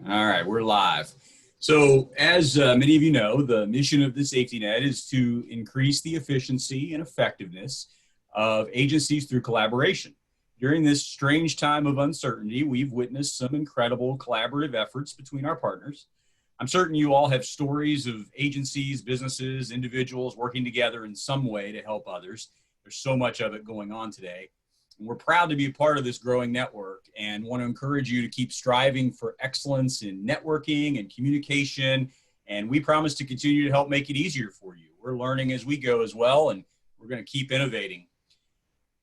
All right, we're live. So, as many of you know, the mission of the safety net is to increase the efficiency and effectiveness of agencies through collaboration. During this strange time of uncertainty, we've witnessed some incredible collaborative efforts between our partners. I'm certain you all have stories of agencies, businesses, individuals working together in some way to help others. There's so much of it going on today. We're proud to be a part of this growing network and want to encourage you to keep striving for excellence in networking and communication. And we promise to continue to help make it easier for you. We're learning as we go as well, and we're going to keep innovating.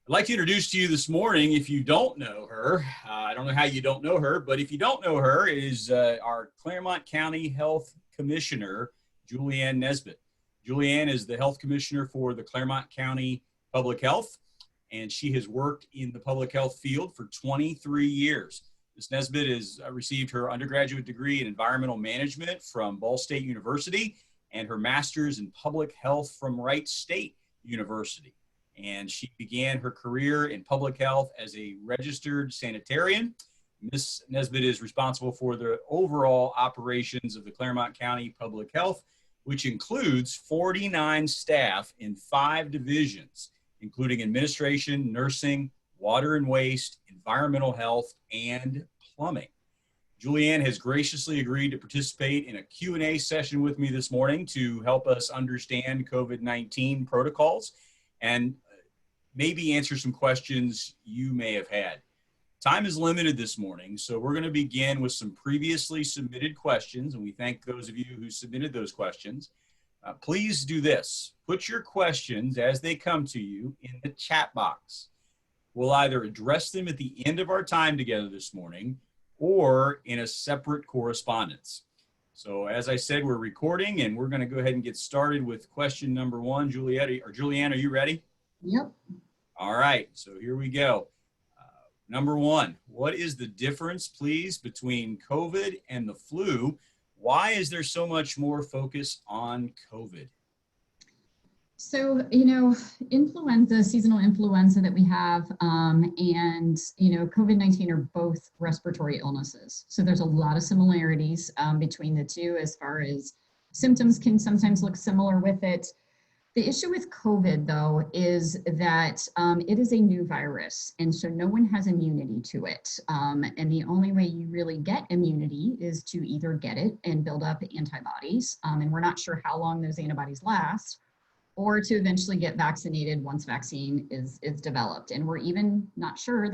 I'd like to introduce to you this morning, if you don't know her, I don't know how you don't know her, but if you don't know her, is our Clermont County Health Commissioner, Julianne Nesbit. Julianne is the Health Commissioner for the Clermont County Public Health, and she has worked in the public health field for 23 years. Ms. Nesbit has received her undergraduate degree in environmental management from Ball State University and her master's in public health from Wright State University. And she began her career in public health as a registered sanitarian. Ms. Nesbit is responsible for the overall operations of the Clermont County Public Health, which includes 49 staff in 5 divisions, including administration, nursing, water and waste, environmental health, and plumbing. Julianne has graciously agreed to participate in a Q&A session with me this morning to help us understand COVID-19 protocols and maybe answer some questions you may have had. Time is limited this morning, so we're going to begin with some previously submitted questions, and we thank those of you who submitted those questions. Please do this. Put your questions as they come to you in the chat box. We'll either address them at the end of our time together this morning or in a separate correspondence. So as I said, we're recording and we're going to go ahead and get started with question number 1. Julianne, are you ready? Yep. All right, so here we go. Number 1, what is the difference, please, between COVID and the flu? Why is there so much more focus on COVID? So, influenza, seasonal influenza that we have, and, COVID-19 are both respiratory illnesses. So there's a lot of similarities between the two as far as symptoms can sometimes look similar with it. The issue with COVID, though, is that it is a new virus, and so no one has immunity to it. And the only way you really get immunity is to either get it and build up antibodies, and we're not sure how long those antibodies last, or to eventually get vaccinated once vaccine is developed. And we're even not sure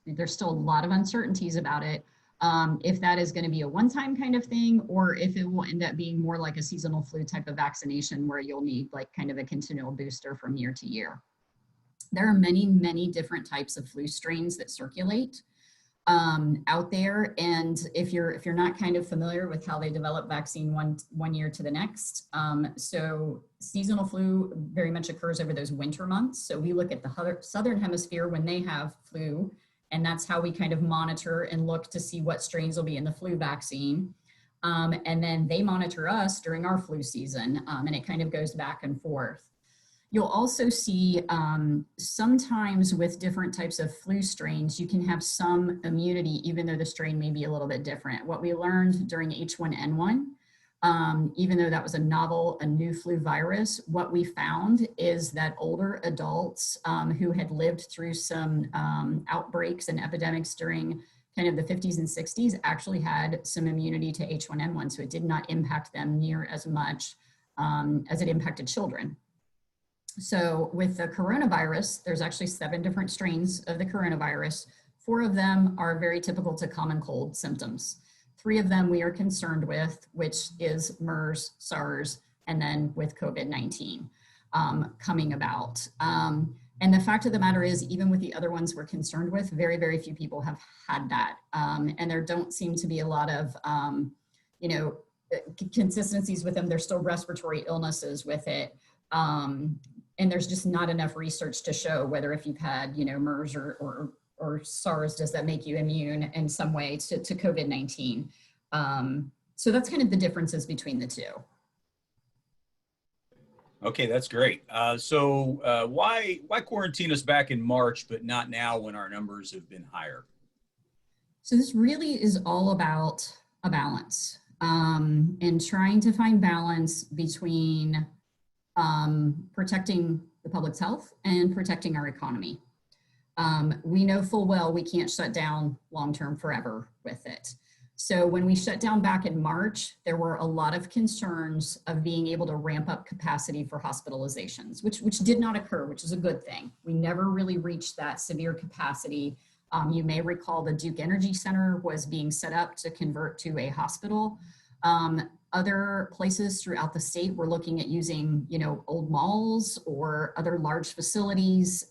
there's still a lot of uncertainties about it. If that is going to be a one-time kind of thing, or if it will end up being more like a seasonal flu type of vaccination where you'll need like kind of a continual booster from year to year. There are many, many different types of flu strains that circulate out there. And if you're not kind of familiar with how they develop vaccine one year to the next, so seasonal flu very much occurs over those winter months. So we look at the southern hemisphere when they have flu, and that's how we kind of monitor and look to see what strains will be in the flu vaccine. And then they monitor us during our flu season, and it kind of goes back and forth. You'll also see sometimes with different types of flu strains, you can have some immunity, even though the strain may be a little bit different. What we learned during H1N1, even though that was a new flu virus, what we found is that older adults who had lived through some outbreaks and epidemics during kind of the 50s and 60s actually had some immunity to H1N1, so it did not impact them near as much as it impacted children. So with the coronavirus, there's actually 7 different strains of the coronavirus. 4 of them are very typical to common cold symptoms. 3 of them we are concerned with, which is MERS, SARS, and then with COVID-19 coming about. And the fact of the matter is, even with the other ones we're concerned with, very, very few people have had that. And there don't seem to be a lot of, consistencies with them. There's still respiratory illnesses with it. And there's just not enough research to show whether if you've had, MERS or SARS, does that make you immune in some way to COVID-19? So that's kind of the differences between the two. Okay, that's great. So why quarantine us back in March, but not now when our numbers have been higher? So this really is all about a balance, and trying to find balance between protecting the public's health and protecting our economy. We know full well we can't shut down long-term forever with it. So when we shut down back in March, there were a lot of concerns of being able to ramp up capacity for hospitalizations, which did not occur, which is a good thing. We never really reached that severe capacity. You may recall the Duke Energy Center was being set up to convert to a hospital. Other places throughout the state were looking at using, old malls or other large facilities,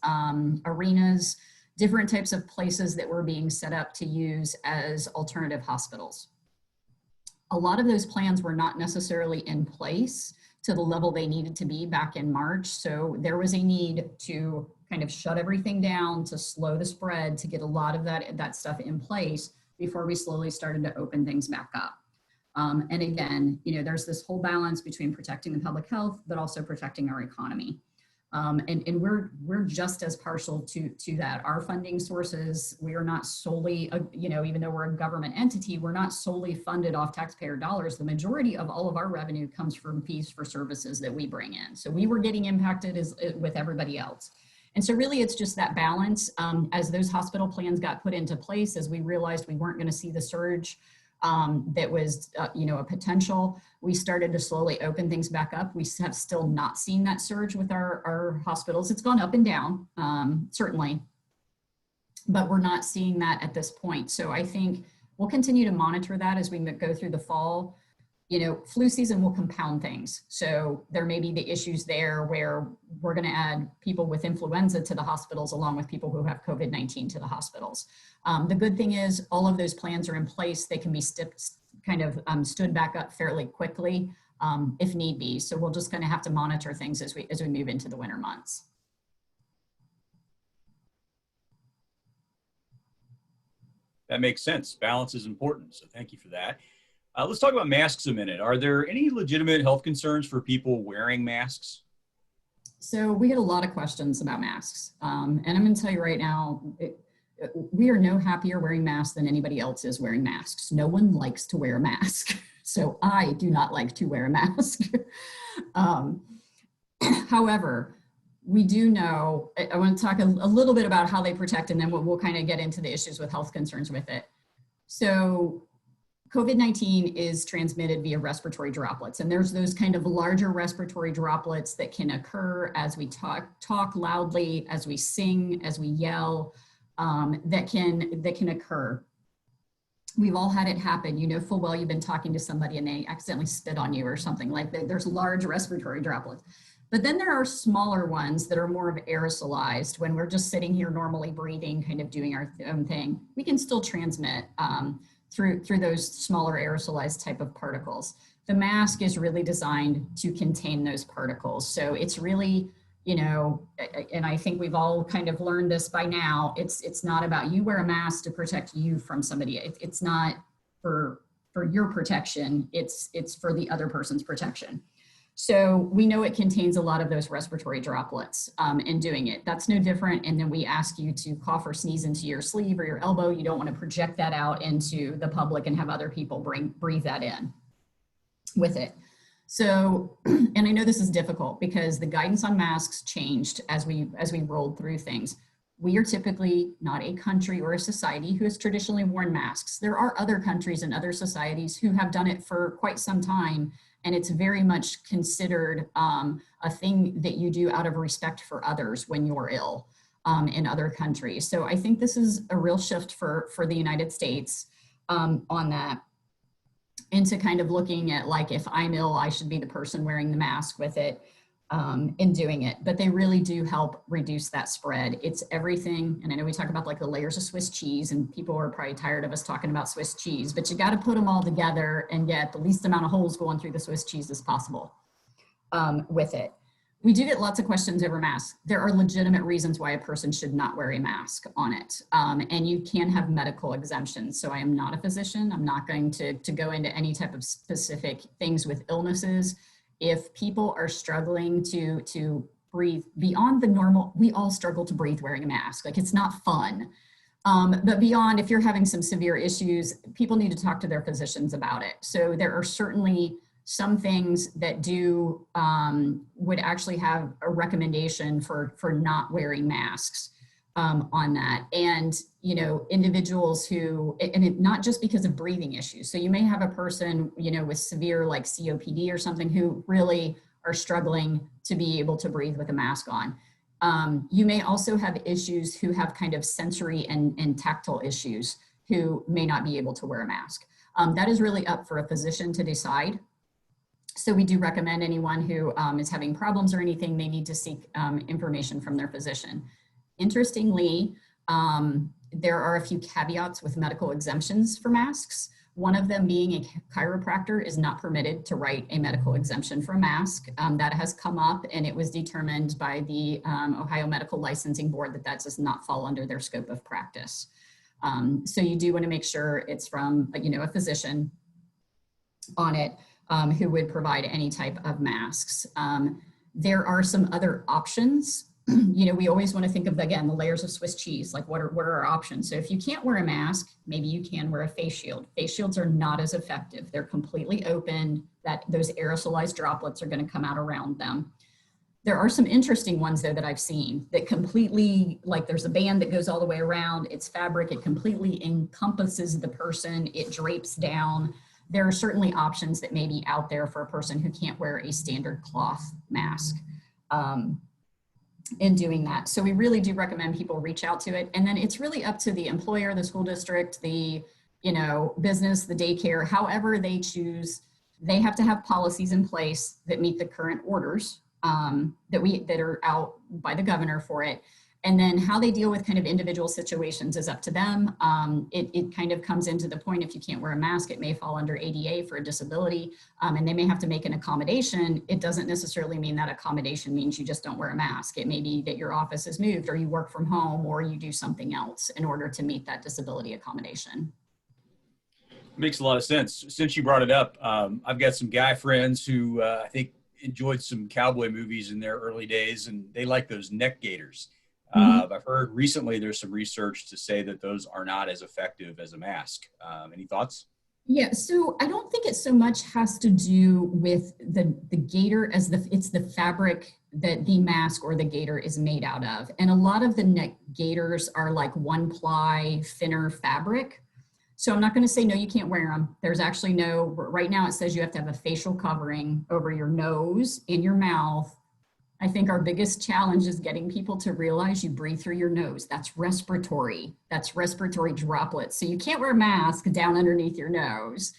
arenas, different types of places that were being set up to use as alternative hospitals. A lot of those plans were not necessarily in place to the level they needed to be back in March. So there was a need to kind of shut everything down, to slow the spread, to get a lot of that stuff in place before we slowly started to open things back up. And again, there's this whole balance between protecting the public health, but also protecting our economy. And we're just as partial to that. Our funding sources, we are not solely, even though we're a government entity, we're not solely funded off taxpayer dollars. The majority of all of our revenue comes from fees for services that we bring in. So we were getting impacted with everybody else. And so really it's just that balance. As those hospital plans got put into place, as we realized we weren't going to see the surge that was, a potential, we started to slowly open things back up. We have still not seen that surge with our hospitals. It's gone up and down, certainly, but we're not seeing that at this point. So I think we'll continue to monitor that as we go through the fall. Flu season will compound things. So there may be the issues there where we're going to add people with influenza to the hospitals along with people who have COVID-19 to the hospitals. The good thing is all of those plans are in place. They can be stood back up fairly quickly if need be. So we'll just kind of have to monitor things as we move into the winter months. That makes sense. Balance is important. So thank you for that. Let's talk about masks a minute. Are there any legitimate health concerns for people wearing masks? So we get a lot of questions about masks. And I'm going to tell you right now, we are no happier wearing masks than anybody else is wearing masks. No one likes to wear a mask. So I do not like to wear a mask. However, we do know, I want to talk a little bit about how they protect, and then we'll kind of get into the issues with health concerns with it. So COVID-19 is transmitted via respiratory droplets, and there's those kind of larger respiratory droplets that can occur as we talk loudly, as we sing, as we yell, that can occur. We've all had it happen. Full well you've been talking to somebody and they accidentally spit on you or something like that. There's large respiratory droplets. But then there are smaller ones that are more of aerosolized. When we're just sitting here normally breathing, kind of doing our own thing, we can still transmit through those smaller aerosolized type of particles. The mask is really designed to contain those particles. So it's really, and I think we've all kind of learned this by now, it's not about you wear a mask to protect you from somebody. It's not for your protection, it's for the other person's protection. So we know it contains a lot of those respiratory droplets in doing it. That's no different. And then we ask you to cough or sneeze into your sleeve or your elbow. You don't want to project that out into the public and have other people breathe that in with it. So, and I know this is difficult because the guidance on masks changed as we rolled through things. We are typically not a country or a society who has traditionally worn masks. There are other countries and other societies who have done it for quite some time. And it's very much considered a thing that you do out of respect for others when you're ill in other countries. So I think this is a real shift for the United States on that, into kind of looking at like, if I'm ill, I should be the person wearing the mask with it in doing it. But they really do help reduce that spread. It's everything. And I know we talk about like the layers of Swiss cheese, and people are probably tired of us talking about Swiss cheese, but you got to put them all together and get the least amount of holes going through the Swiss cheese as possible with it. We do get lots of questions over masks. There are legitimate reasons why a person should not wear a mask on it. And you can have medical exemptions. So I am not a physician. I'm not going to go into any type of specific things with illnesses. If people are struggling to breathe beyond the normal, we all struggle to breathe wearing a mask. Like, it's not fun. But beyond, if you're having some severe issues, people need to talk to their physicians about it. So there are certainly some things that would actually have a recommendation for not wearing masks on that. And, individuals who, not just because of breathing issues. So you may have a person, with severe like COPD or something who really are struggling to be able to breathe with a mask on. You may also have issues who have kind of sensory and tactile issues who may not be able to wear a mask. That is really up for a physician to decide. So we do recommend anyone who is having problems or anything, they need to seek information from their physician. Interestingly, there are a few caveats with medical exemptions for masks. One of them being a chiropractor is not permitted to write a medical exemption for a mask. That has come up, and it was determined by the Ohio Medical Licensing Board that does not fall under their scope of practice. So you do want to make sure it's from a physician on it who would provide any type of masks. There are some other options. We always want to think of, again, the layers of Swiss cheese, like what are our options? So if you can't wear a mask, maybe you can wear a face shield. Face shields are not as effective. They're completely open, that those aerosolized droplets are going to come out around them. There are some interesting ones though that I've seen that completely, like there's a band that goes all the way around, it's fabric, it completely encompasses the person, it drapes down. There are certainly options that may be out there for a person who can't wear a standard cloth mask. In doing that. So we really do recommend people reach out to it. And then it's really up to the employer, the school district, the, business, the daycare, however they choose. They have to have policies in place that meet the current orders that are out by the governor for it. And then how they deal with kind of individual situations is up to them. It kind of comes into the point, if you can't wear a mask, it may fall under ADA for a disability, and they may have to make an accommodation. It doesn't necessarily mean that accommodation means you just don't wear a mask. It may be that your office is moved, or you work from home, or you do something else in order to meet that disability accommodation. Makes a lot of sense. Since you brought it up, I've got some guy friends who I think enjoyed some cowboy movies in their early days, and they like those neck gaiters. I've heard recently there's some research to say that those are not as effective as a mask. Any thoughts? Yeah, so I don't think it so much has to do with the gaiter as it's the fabric that the mask or the gaiter is made out of. And a lot of the neck gaiters are like one ply, thinner fabric. So I'm not going to say, no, you can't wear them. There's actually right now it says you have to have a facial covering over your nose, in your mouth. I think our biggest challenge is getting people to realize you breathe through your nose. That's respiratory droplets. So you can't wear a mask down underneath your nose.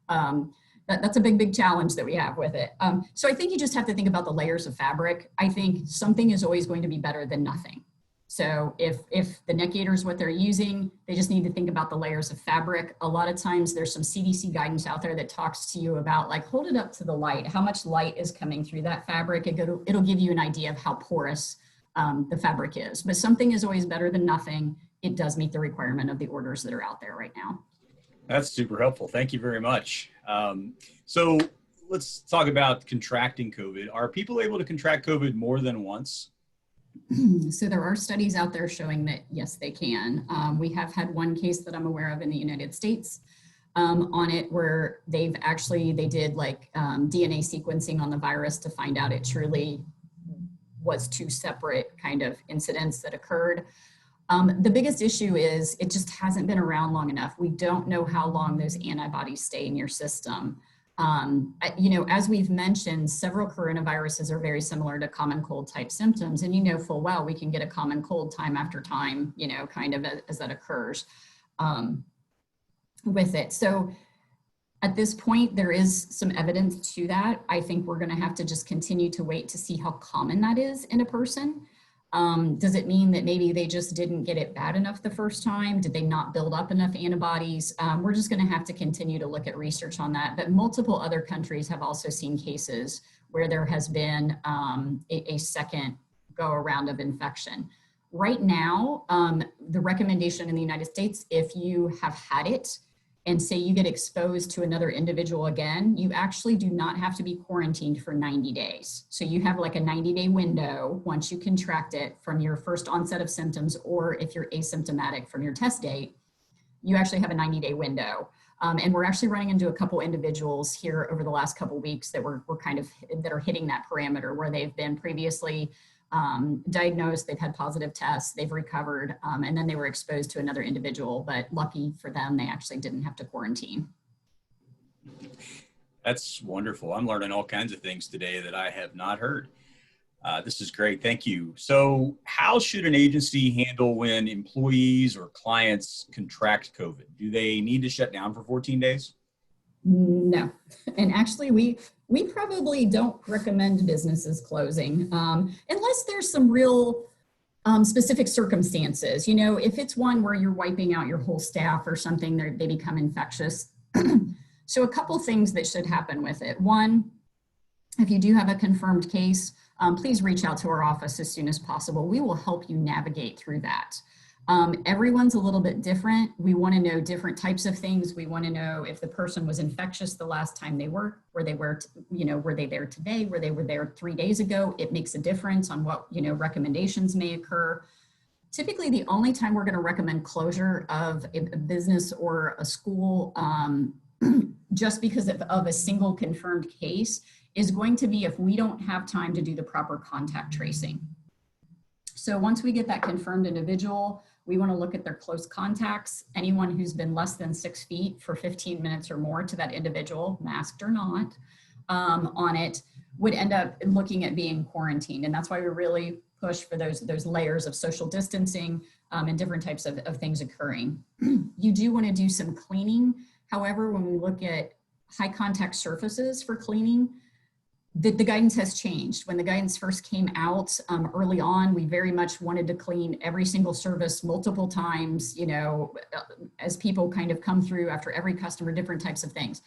That's a big challenge that we have with it. So I think you just have to think about the layers of fabric. I think something is always going to be better than nothing. So if the neck gaiter is what they're using, they just need to think about the layers of fabric. A lot of times there's some CDC guidance out there that talks to you about, like, hold it up to the light, how much light is coming through that fabric. It'll give you an idea of how porous the fabric is. But something is always better than nothing. It does meet the requirement of the orders that are out there right now. That's super helpful. Thank you very much. So let's talk about contracting COVID. Are people able to contract COVID more than once? So there are studies out there showing that, yes, they can. We have had one case that I'm aware of in the United States on it where they did like DNA sequencing on the virus to find out it truly was two separate kind of incidents that occurred. The biggest issue is it just hasn't been around long enough. We don't know how long those antibodies stay in your system. As we've mentioned, several coronaviruses are very similar to common cold type symptoms. And full well, we can get a common cold time after time, kind of as that occurs with it. So at this point, there is some evidence to that. I think we're going to have to just continue to wait to see how common that is in a person. Does it mean that maybe they just didn't get it bad enough the first time? Did they not build up enough antibodies? We're just going to have to continue to look at research on that. But multiple other countries have also seen cases where there has been a second go around of infection. Right now, the recommendation in the United States, if you have had it and say you get exposed to another individual again, you actually do not have to be quarantined for 90 days. So you have like a 90-day window once you contract it from your first onset of symptoms, or if you're asymptomatic from your test date, you actually have a 90-day window. And we're actually running into a couple individuals here over the last couple weeks that we're kind of, that are hitting that parameter where they've been previously diagnosed, they've had positive tests, they've recovered, and then they were exposed to another individual, but lucky for them, they actually didn't have to quarantine. That's wonderful. I'm learning all kinds of things today that I have not heard. This is great. Thank you. So how should an agency handle when employees or clients contract COVID? Do they need to shut down for 14 days? No. And actually, we probably don't recommend businesses closing unless there's some real specific circumstances. You know, if it's one where you're wiping out your whole staff or something, they become infectious. So a couple things that should happen with it. One, if you do have a confirmed case, please reach out to our office as soon as possible. We will help you navigate through that. Everyone's a little bit different. We want to know different types of things. We want to know if the person was infectious the last time they were they there today, were they there 3 days ago? It makes a difference on what, recommendations may occur. Typically, the only time we're going to recommend closure of a business or a school, just because of a single confirmed case, is going to be if we don't have time to do the proper contact tracing. So once we get that confirmed individual, we want to look at their close contacts. Anyone who's been less than 6 feet for 15 minutes or more to that individual, masked or not, on it, would end up looking at being quarantined. And that's why we really push for those layers of social distancing and different types of things occurring. You do want to do some cleaning. However, when we look at high contact surfaces for cleaning, the guidance has changed. When the guidance first came out early on, we very much wanted to clean every single service multiple times, as people kind of come through after every customer, different types of things.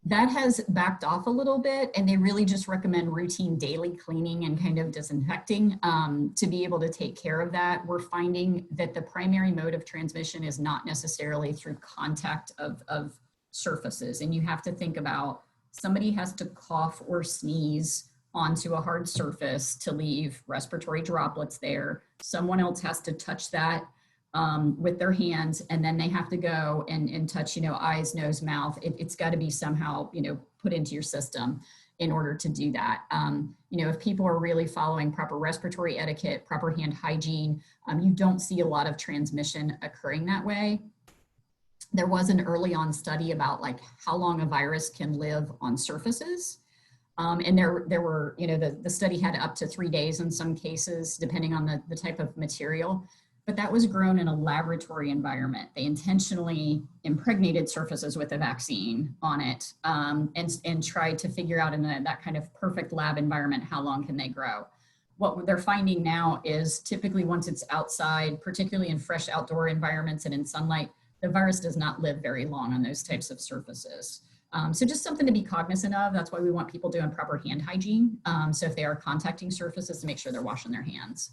That has backed off a little bit, and they really just recommend routine daily cleaning and kind of disinfecting to be able to take care of that. We're finding that the primary mode of transmission is not necessarily through contact of surfaces, and you have to think about somebody has to cough or sneeze onto a hard surface to leave respiratory droplets there. Someone else has to touch that with their hands, and then they have to go and touch, eyes, nose, mouth. It's got to be somehow, put into your system in order to do that. If people are really following proper respiratory etiquette, proper hand hygiene, you don't see a lot of transmission occurring that way. There was an early on study about like how long a virus can live on surfaces. And there were, the study had up to 3 days in some cases, depending on the type of material, but that was grown in a laboratory environment. They intentionally impregnated surfaces with a vaccine on it and tried to figure out in that kind of perfect lab environment, how long can they grow? What they're finding now is typically once it's outside, particularly in fresh outdoor environments and in sunlight, the virus does not live very long on those types of surfaces. So just something to be cognizant of. That's why we want people doing proper hand hygiene. So if they are contacting surfaces, to make sure they're washing their hands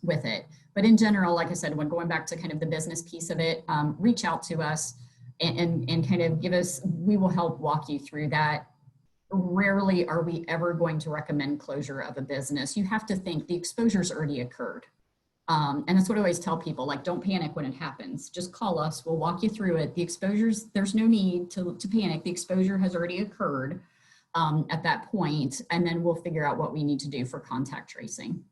with it. But in general, like I said, when going back to kind of the business piece of it, reach out to us and kind of we will help walk you through that. Rarely are we ever going to recommend closure of a business. You have to think the exposure's already occurred. And that's what I always tell people, like, don't panic when it happens. Just call us, we'll walk you through it. The exposures, there's no need to panic. The exposure has already occurred at that point, and then we'll figure out what we need to do for contact tracing.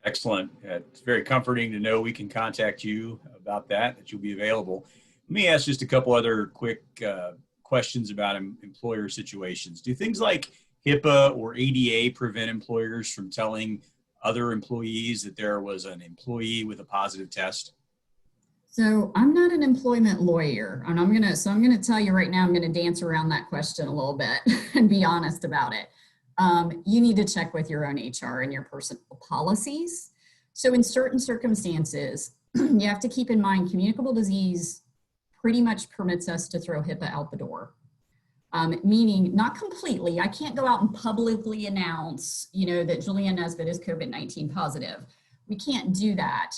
Excellent. It's very comforting to know we can contact you about that you'll be available. Let me ask just a couple other quick questions about employer situations. Do things like HIPAA or ADA prevent employers from telling other employees that there was an employee with a positive test? So I'm not an employment lawyer, and I'm gonna tell you right now, I'm gonna dance around that question a little bit and be honest about it. You need to check with your own HR and your personal policies. So in certain circumstances, you have to keep in mind communicable disease pretty much permits us to throw HIPAA out the door. Meaning not completely. I can't go out and publicly announce, that Julianne Nesbit is COVID-19 positive. We can't do that.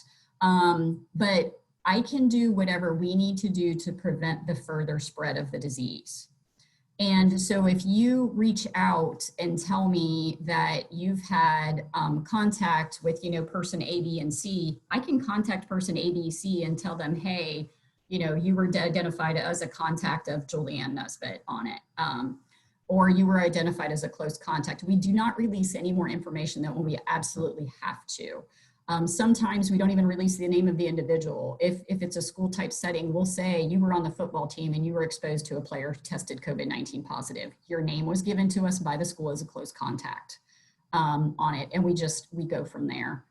But I can do whatever we need to do to prevent the further spread of the disease. And so if you reach out and tell me that you've had contact with, person A, B, and C, I can contact person A, B, C and tell them, hey, you were identified as a contact of Julianne Nesbit on it. Or you were identified as a close contact. We do not release any more information than when we absolutely have to. Sometimes we don't even release the name of the individual. If it's a school type setting, we'll say you were on the football team and you were exposed to a player who tested COVID-19 positive. Your name was given to us by the school as a close contact on it. And we go from there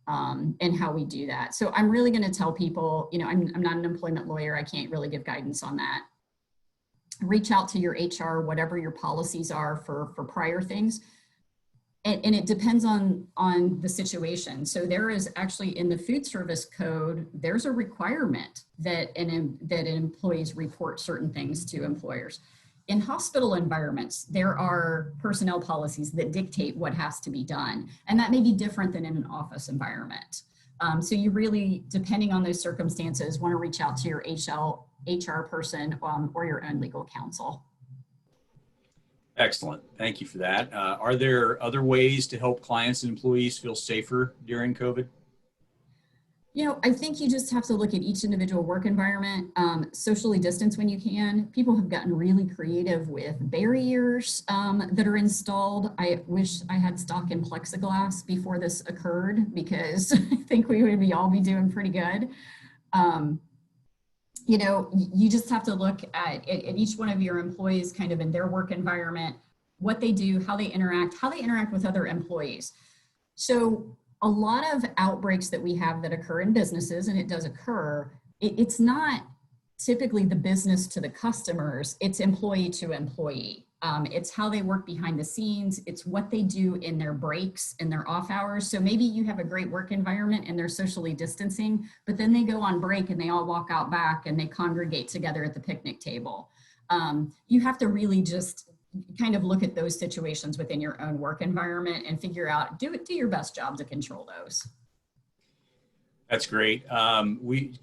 and how we do that. So I'm really gonna tell people, I'm not an employment lawyer. I can't really give guidance on that. Reach out to your HR, whatever your policies are for prior things. And it depends on the situation. So there is actually in the food service code, there's a requirement that employees report certain things to employers. In hospital environments, there are personnel policies that dictate what has to be done. And that may be different than in an office environment. So you really, depending on those circumstances, want to reach out to your HR person or your own legal counsel. Excellent. Thank you for that. Are there other ways to help clients and employees feel safer during COVID? I think you just have to look at each individual work environment, socially distance when you can. People have gotten really creative with barriers that are installed. I wish I had stock in plexiglass before this occurred because I think we would all be doing pretty good. You just have to look at each one of your employees kind of in their work environment, what they do, how they interact with other employees. So a lot of outbreaks that we have that occur in businesses, and it does occur, it's not typically the business to the customers, it's employee to employee. It's how they work behind the scenes. It's what they do in their breaks and their off hours. So maybe you have a great work environment and they're socially distancing, but then they go on break and they all walk out back and they congregate together at the picnic table. You have to really just kind of look at those situations within your own work environment and figure out, do your best job to control those. That's great. A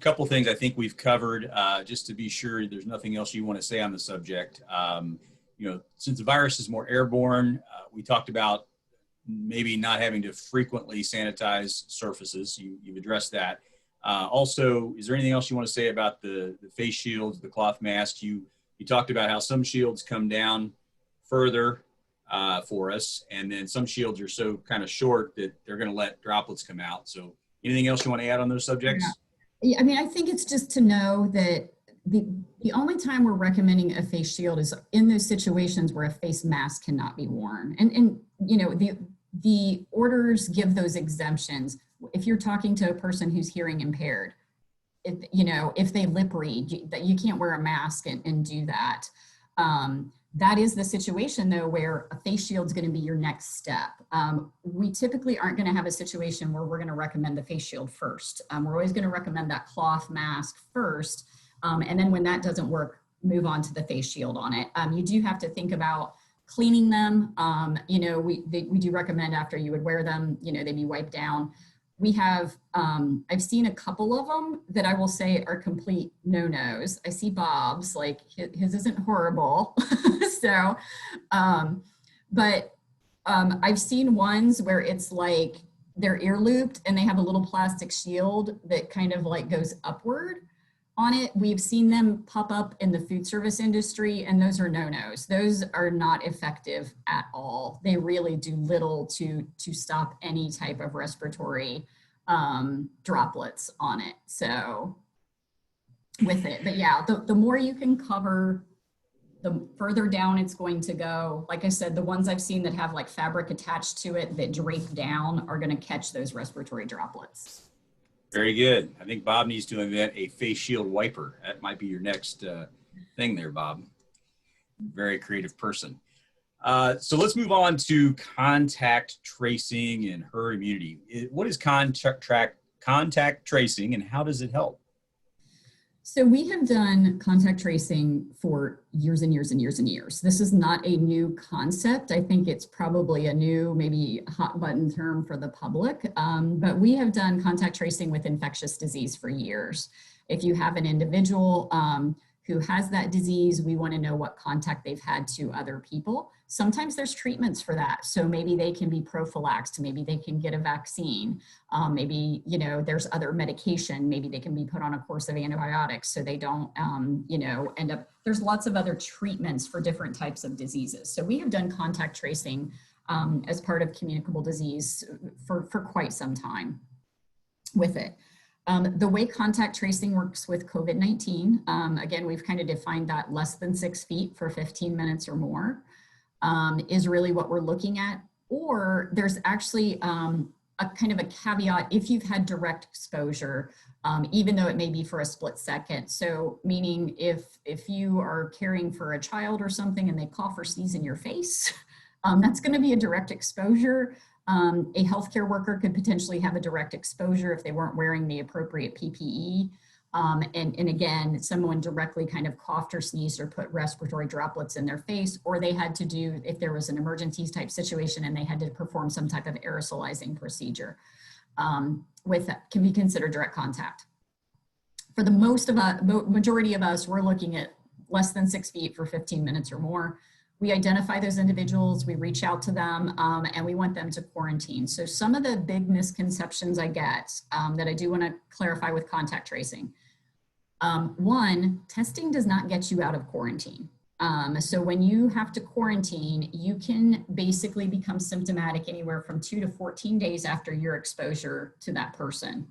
couple things I think we've covered, just to be sure there's nothing else you want to say on the subject. Since the virus is more airborne, we talked about maybe not having to frequently sanitize surfaces. You've addressed that. Also, is there anything else you want to say about the face shields, the cloth masks? You talked about how some shields come down further for us, and then some shields are so kind of short that they're going to let droplets come out. So anything else you want to add on those subjects? Yeah, I think it's just to know that the only time we're recommending a face shield is in those situations where a face mask cannot be worn. And the orders give those exemptions. If you're talking to a person who's hearing impaired, if they lip read, you can't wear a mask and do that. That is the situation though, where a face shield is going to be your next step. We typically aren't going to have a situation where we're going to recommend the face shield first. We're always going to recommend that cloth mask first. And then when that doesn't work, move on to the face shield on it. You do have to think about cleaning them. We do recommend after you would wear them, they be wiped down. We have, I've seen a couple of them that I will say are complete no-nos. I see Bob's, like his isn't horrible. So, but I've seen ones where it's like they're ear looped and they have a little plastic shield that kind of like goes upward on it. We've seen them pop up in the food service industry, and those are no-nos. Those are not effective at all. They really do little to stop any type of respiratory droplets on it. So with it, but yeah, the more you can cover, the further down it's going to go. Like I said, the ones I've seen that have like fabric attached to it that drape down are going to catch those respiratory droplets. Very good. I think Bob needs to invent a face shield wiper. That might be your next thing there, Bob. Very creative person. So let's move on to contact tracing and herd immunity. What is contact tracing and how does it help? So we have done contact tracing for years and years and years and years. This is not a new concept. I think it's probably a new, maybe hot button term for the public, but we have done contact tracing with infectious disease for years. If you have an individual who has that disease, we want to know what contact they've had to other people. Sometimes there's treatments for that. So maybe they can be prophylaxed, maybe they can get a vaccine, maybe, you know, there's other medication, maybe they can be put on a course of antibiotics so they don't, you know, end up, there's lots of other treatments for different types of diseases. So we have done contact tracing as part of communicable disease for quite some time with it. The way contact tracing works with COVID-19, again, we've kind of defined that less than 6 feet for 15 minutes or more is really what we're looking at. Or there's actually a kind of a caveat if you've had direct exposure, even though it may be for a split second. So meaning if you are caring for a child or something and they cough or sneeze in your face, that's going to be a direct exposure. A healthcare worker could potentially have a direct exposure if they weren't wearing the appropriate PPE. And again, someone directly kind of coughed or sneezed or put respiratory droplets in their face, or they had to do, if there was an emergency type situation and they had to perform some type of aerosolizing procedure, with that can be considered direct contact. For the majority of us, we're looking at less than 6 feet for 15 minutes or more. We identify those individuals, we reach out to them, and we want them to quarantine. So some of the big misconceptions I get that I do want to clarify with contact tracing. One, testing does not get you out of quarantine. So when you have to quarantine, you can basically become symptomatic anywhere from 2 to 14 days after your exposure to that person.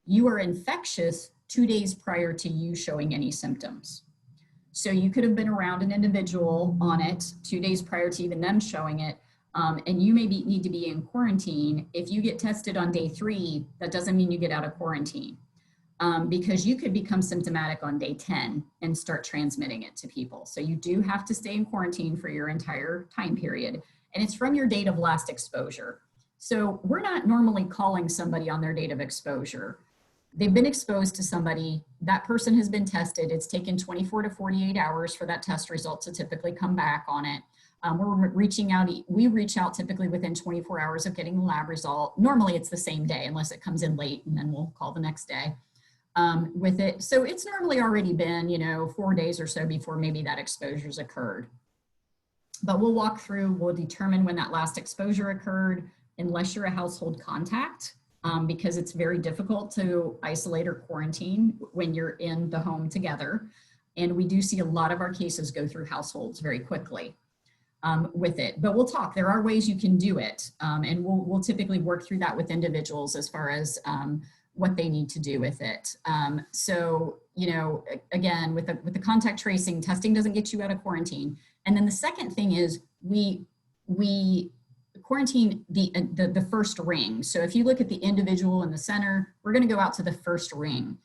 You are infectious 2 days prior to you showing any symptoms. So you could have been around an individual on it 2 days prior to even them showing it, and you may need to be in quarantine. If you get tested on day 3, that doesn't mean you get out of quarantine, because you could become symptomatic on day 10 and start transmitting it to people. So you do have to stay in quarantine for your entire time period, and it's from your date of last exposure. So we're not normally calling somebody on their date of exposure. They've been exposed to somebody, that person has been tested. It's taken 24 to 48 hours for that test result to typically come back on it. We reach out typically within 24 hours of getting the lab result. Normally it's the same day unless it comes in late, and then we'll call the next day with it. So it's normally already been, 4 days or so before maybe that exposure's occurred. But we'll walk through, we'll determine when that last exposure occurred, unless you're a household contact. Because it's very difficult to isolate or quarantine when you're in the home together. And we do see a lot of our cases go through households very quickly with it. But we'll talk, there are ways you can do it. And we'll typically work through that with individuals as far as what they need to do with it. So, again, with the contact tracing, testing doesn't get you out of quarantine. And then the second thing is we quarantine the first ring. So if you look at the individual in the center, we're going to go out to the first ring.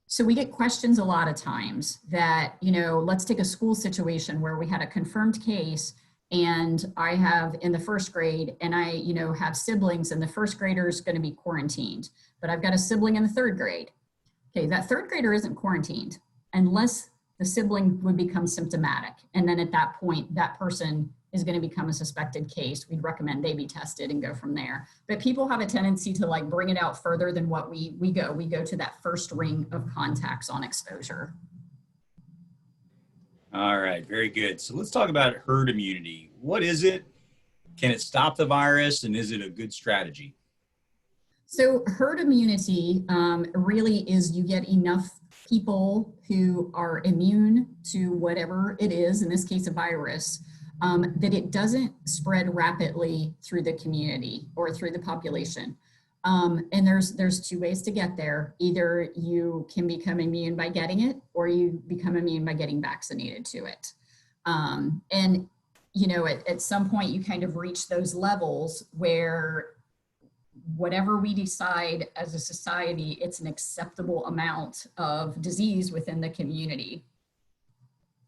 So we get questions a lot of times that, let's take a school situation where we had a confirmed case and I have in the first grade and I, have siblings, and the first grader is going to be quarantined, but I've got a sibling in the third grade. Okay, that third grader isn't quarantined unless the sibling would become symptomatic. And then at that point, that person is going to become a suspected case. We'd recommend they be tested and go from there. But people have a tendency to bring it out further than what we go. We go to that first ring of contacts on exposure. All right, very good. So let's talk about herd immunity. What is it? Can it stop the virus, and is it a good strategy? So herd immunity really is you get enough people who are immune to whatever it is, in this case a virus, that it doesn't spread rapidly through the community or through the population. And there's 2 ways to get there. Either you can become immune by getting it, or you become immune by getting vaccinated to it. And, at some point you kind of reach those levels where whatever we decide as a society, it's an acceptable amount of disease within the community,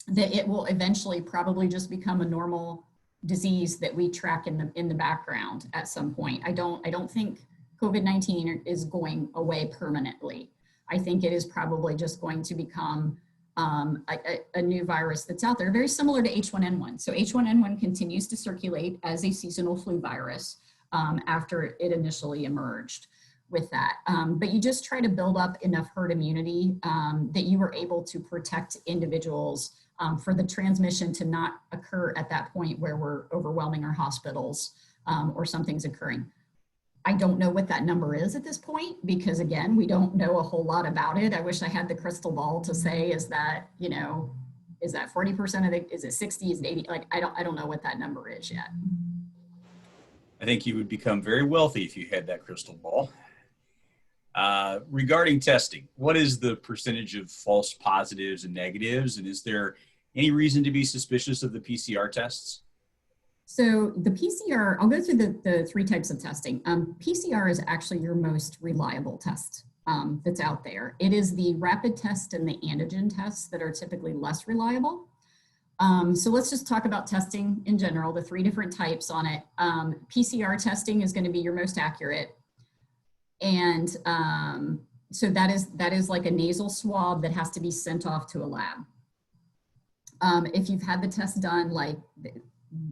that it will eventually probably just become a normal disease that we track in the background at some point. I don't think COVID-19 is going away permanently. I think it is probably just going to become a new virus that's out there, very similar to H1N1. So H1N1 continues to circulate as a seasonal flu virus after it initially emerged. with that. But you just try to build up enough herd immunity that you were able to protect individuals for the transmission to not occur at that point where we're overwhelming our hospitals or something's occurring. I don't know what that number is at this point because, again, we don't know a whole lot about it. I wish I had the crystal ball to say, is that, you know, is that 40% of it, is it 60, is it 80? Like, I don't know what that number is yet. I think you would become very wealthy if you had that crystal ball. Regarding testing, what is the percentage of false positives and negatives? And is there any reason to be suspicious of the PCR tests? So the PCR, I'll go through the three types of testing. PCR is actually your most reliable test that's out there. It is the rapid test and the antigen tests that are typically less reliable. So let's just talk about testing in general, the three different types on it. PCR testing is going to be your most accurate. And so that is like a nasal swab that has to be sent off to a lab. If you've had the test done, like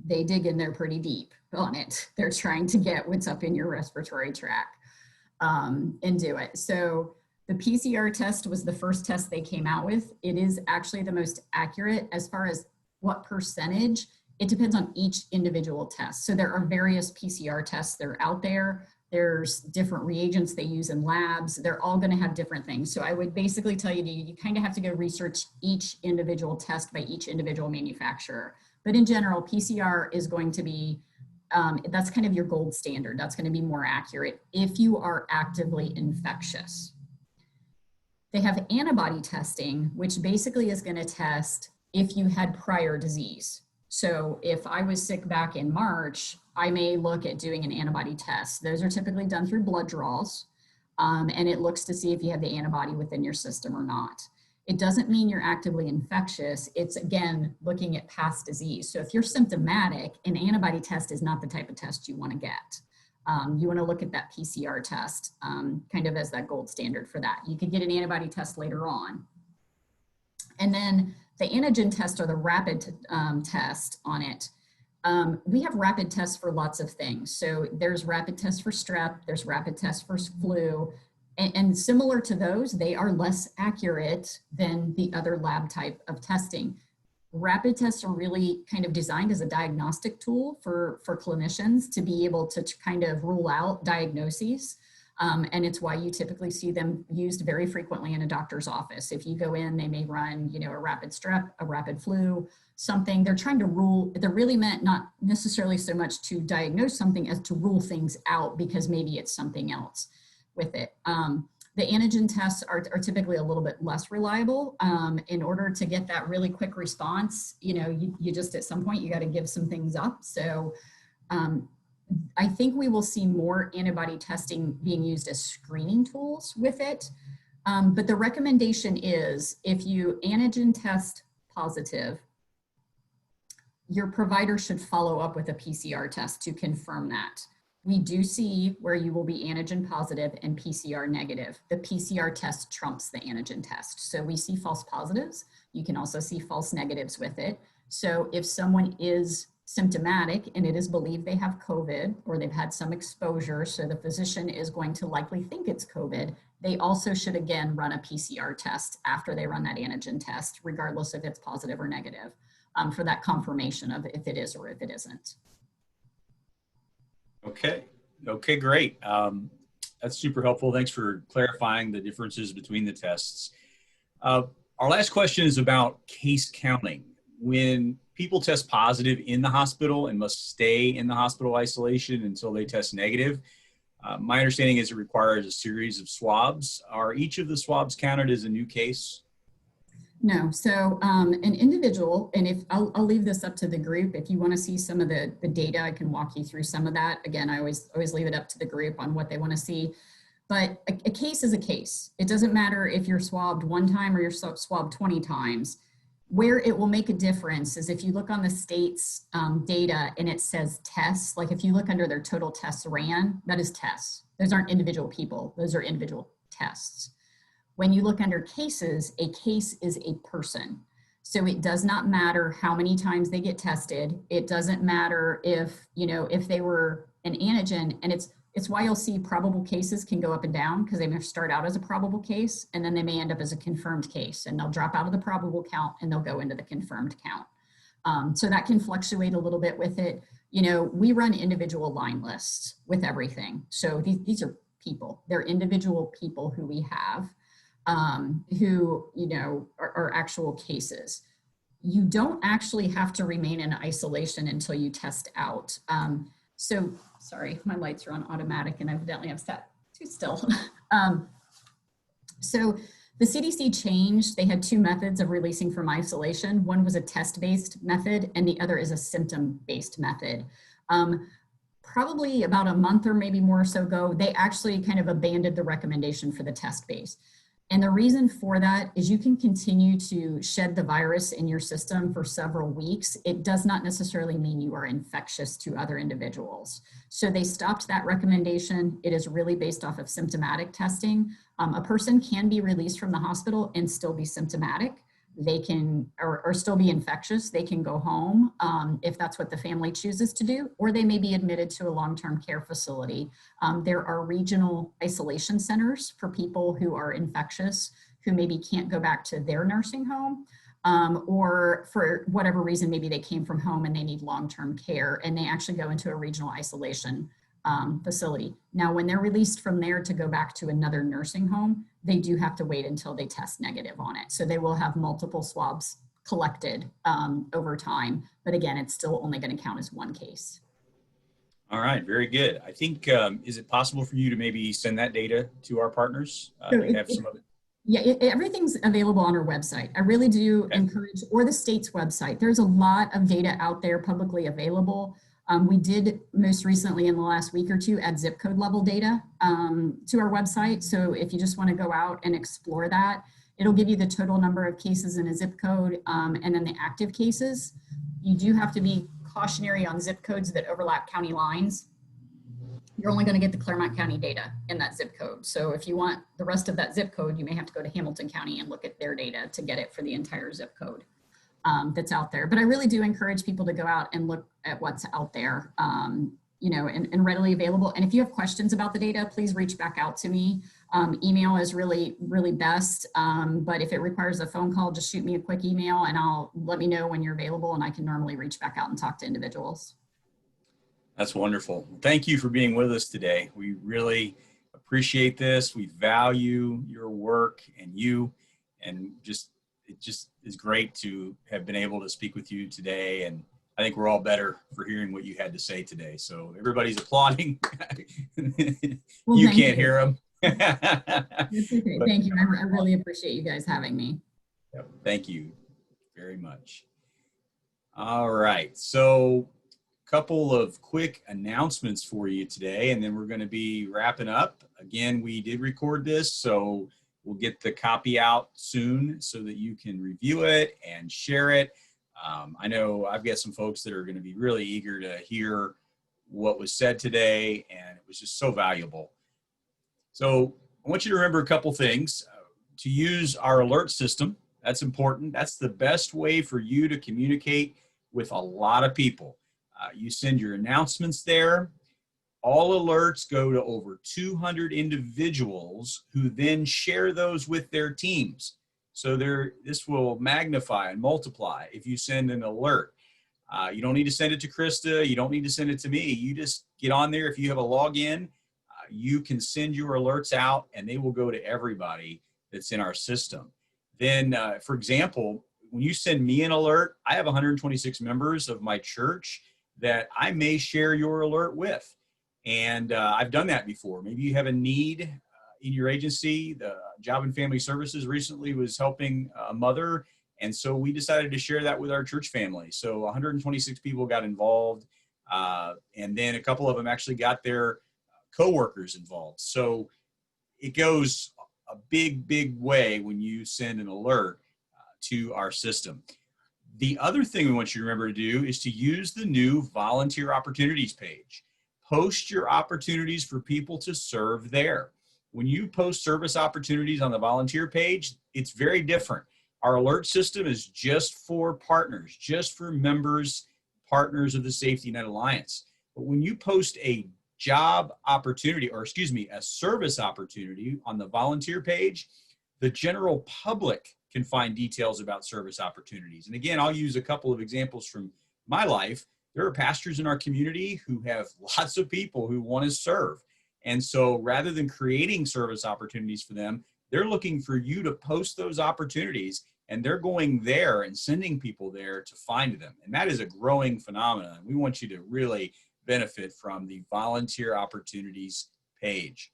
they dig in there pretty deep on it. They're trying to get what's up in your respiratory tract and do it. So the PCR test was the first test they came out with. It is actually the most accurate. As far as what percentage, it depends on each individual test. So there are various PCR tests that are out there. There's different reagents they use in labs. They're all going to have different things. So I would basically tell you, you kind of have to go research each individual test by each individual manufacturer. But in general, PCR is going to be, that's kind of your gold standard. That's going to be more accurate if you are actively infectious. They have antibody testing, which basically is going to test if you had prior disease. So if I was sick back in March, I may look at doing an antibody test. Those are typically done through blood draws, and it looks to see if you have the antibody within your system or not. It doesn't mean you're actively infectious. It's, again, looking at past disease. So if you're symptomatic, an antibody test is not the type of test you want to get. You want to look at that PCR test kind of as that gold standard for that. You could get an antibody test later on. And then the antigen test or the rapid test on it. We have rapid tests for lots of things. So there's rapid tests for strep, there's rapid tests for flu, and similar to those, they are less accurate than the other lab type of testing. Rapid tests are really kind of designed as a diagnostic tool for clinicians to be able to kind of rule out diagnoses. And it's why you typically see them used very frequently in a doctor's office. If you go in, they may run, you know, a rapid strep, a rapid flu, something. They're trying to rule, they're really meant not necessarily so much to diagnose something as to rule things out because maybe it's something else with it. The antigen tests are typically a little bit less reliable. In order to get that really quick response, you know, you just at some point, you got to give some things up. So I think we will see more antibody testing being used as screening tools with it. But the recommendation is if you antigen test positive, your provider should follow up with a PCR test to confirm that. We do see where you will be antigen positive and PCR negative. The PCR test trumps the antigen test. So we see false positives. You can also see false negatives with it. So if someone is symptomatic and it is believed they have COVID or they've had some exposure, so the physician is going to likely think it's COVID, they also should again run a PCR test after they run that antigen test, regardless if it's positive or negative, for that confirmation of if it is or if it isn't. Okay, great. That's super helpful. Thanks for clarifying the differences between the tests. Our last question is about case counting. When people test positive in the hospital and must stay in the hospital isolation until they test negative, my understanding is it requires a series of swabs. Are each of the swabs counted as a new case? No, so an individual, and if I'll leave this up to the group, if you want to see some of the data, I can walk you through some of that. Again, I always leave it up to the group on what they want to see. But a case is a case. It doesn't matter if you're swabbed one time or you're swabbed 20 times. Where it will make a difference is if you look on the state's data and it says tests, like if you look under their total tests ran, that is tests. Those aren't individual people, those are individual tests. When you look under cases, a case is a person. So it does not matter how many times they get tested. It doesn't matter if, you know, if they were an antigen, and it's It's why you'll see probable cases can go up and down, because they may start out as a probable case and then they may end up as a confirmed case, and they'll drop out of the probable count and they'll go into the confirmed count. So that can fluctuate a little bit with it. You know, we run individual line lists with everything. So these are people, they're individual people who we have, who, you know, are actual cases. You don't actually have to remain in isolation until you test out. So, sorry, my lights are on automatic and evidently I've sat too still. So the CDC changed. They had two methods of releasing from isolation. One was a test-based method and the other is a symptom-based method. Probably about a month or maybe more or so ago, they actually kind of abandoned the recommendation for the test-based. And the reason for that is you can continue to shed the virus in your system for several weeks. It does not necessarily mean you are infectious to other individuals. So they stopped that recommendation. It is really based off of symptomatic testing. A person can be released from the hospital and still be symptomatic. They can, or still be infectious. They can go home if that's what the family chooses to do, or they may be admitted to a long-term care facility. There are regional isolation centers for people who are infectious, who maybe can't go back to their nursing home, or for whatever reason, maybe they came from home and they need long-term care and they actually go into a regional isolation facility. Now, when they're released from there to go back to another nursing home, they do have to wait until they test negative on it. So they will have multiple swabs collected over time. But again, it's still only going to count as one case. All right, very good. I think, is it possible for you to maybe send that data to our partners? Have some of it? Yeah, everything's available on our website. I really do encourage, or the state's website. There's a lot of data out there publicly available. We did most recently in the last week or two add zip code level data to our website. So if you just want to go out and explore that, it'll give you the total number of cases in a zip code and then the active cases. You do have to be cautionary on zip codes that overlap county lines. You're only going to get the Clermont County data in that zip code. So if you want the rest of that zip code, you may have to go to Hamilton County and look at their data to get it for the entire zip code that's out there. But I really do encourage people to go out and look at what's out there, you know, and readily available. And if you have questions about the data, please reach back out to me. Email is really, really best. But if it requires a phone call, just shoot me a quick email and let me know when you're available, and I can normally reach back out and talk to individuals. That's wonderful. Thank you for being with us today. We really appreciate this. We value your work and you, and it just is great to have been able to speak with you today. And I think we're all better for hearing what you had to say today. So everybody's applauding. Well, you can't hear them. It's okay. Thank you. I really appreciate you guys having me. Yep. Thank you very much. All right. So a couple of quick announcements for you today, and then we're going to be wrapping up. Again, we did record this, so we'll get the copy out soon so that you can review it and share it. I know I've got some folks that are going to be really eager to hear what was said today, and it was just so valuable. So I want you to remember a couple things. To use our alert system, that's important. That's the best way for you to communicate with a lot of people. You send your announcements there. All alerts go to over 200 individuals who then share those with their teams. So this will magnify and multiply if you send an alert. You don't need to send it to Krista. You don't need to send it to me. You just get on there. If you have a login, you can send your alerts out and they will go to everybody that's in our system. Then, for example, when you send me an alert, I have 126 members of my church that I may share your alert with. And I've done that before. Maybe you have a need in your agency. The Job and Family Services recently was helping a mother. And so we decided to share that with our church family. So 126 people got involved. And then a couple of them actually got their coworkers involved. So it goes a big, big way when you send an alert to our system. The other thing we want you to remember to do is to use the new volunteer opportunities page. Post your opportunities for people to serve there. When you post service opportunities on the volunteer page, it's very different. Our alert system is just for partners, just for members, partners of the Safety Net Alliance. But when you post a job opportunity, or excuse me, a service opportunity on the volunteer page, the general public can find details about service opportunities. And again, I'll use a couple of examples from my life. There are pastors in our community who have lots of people who want to serve. And so rather than creating service opportunities for them, they're looking for you to post those opportunities, and they're going there and sending people there to find them. And that is a growing phenomenon. We want you to really benefit from the volunteer opportunities page.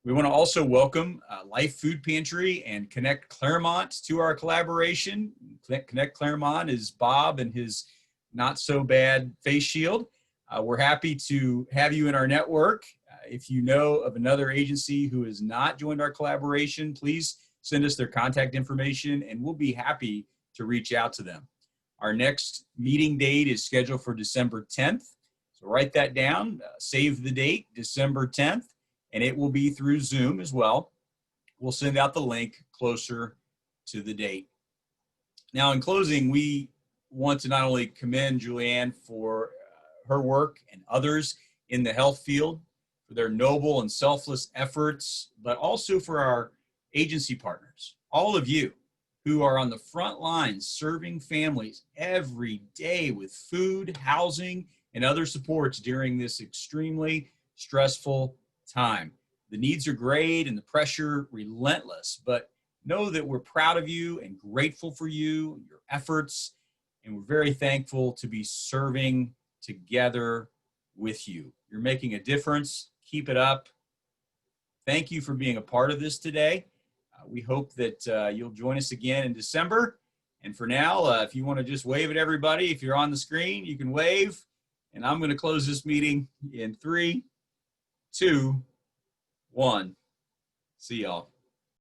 We want to also welcome Life Food Pantry and Connect Clermont to our collaboration. Connect Clermont is Bob and his not so bad face shield. We're happy to have you in our network. If you know of another agency who has not joined our collaboration, please send us their contact information and we'll be happy to reach out to them. Our next meeting date is scheduled for December 10th. So write that down, save the date, December 10th, and it will be through Zoom as well. We'll send out the link closer to the date. Now, in closing, we want to not only commend Julianne for her work and others in the health field for their noble and selfless efforts, but also for our agency partners, all of you who are on the front lines serving families every day with food, housing, and other supports during this extremely stressful time. The needs are great and the pressure relentless, but know that we're proud of you and grateful for you, your efforts, and we're very thankful to be serving together with you. You're making a difference. Keep it up. Thank you for being a part of this today. We hope that you'll join us again in December. And for now, if you want to just wave at everybody, if you're on the screen, you can wave. And I'm going to close this meeting in 3, 2, 1. See y'all.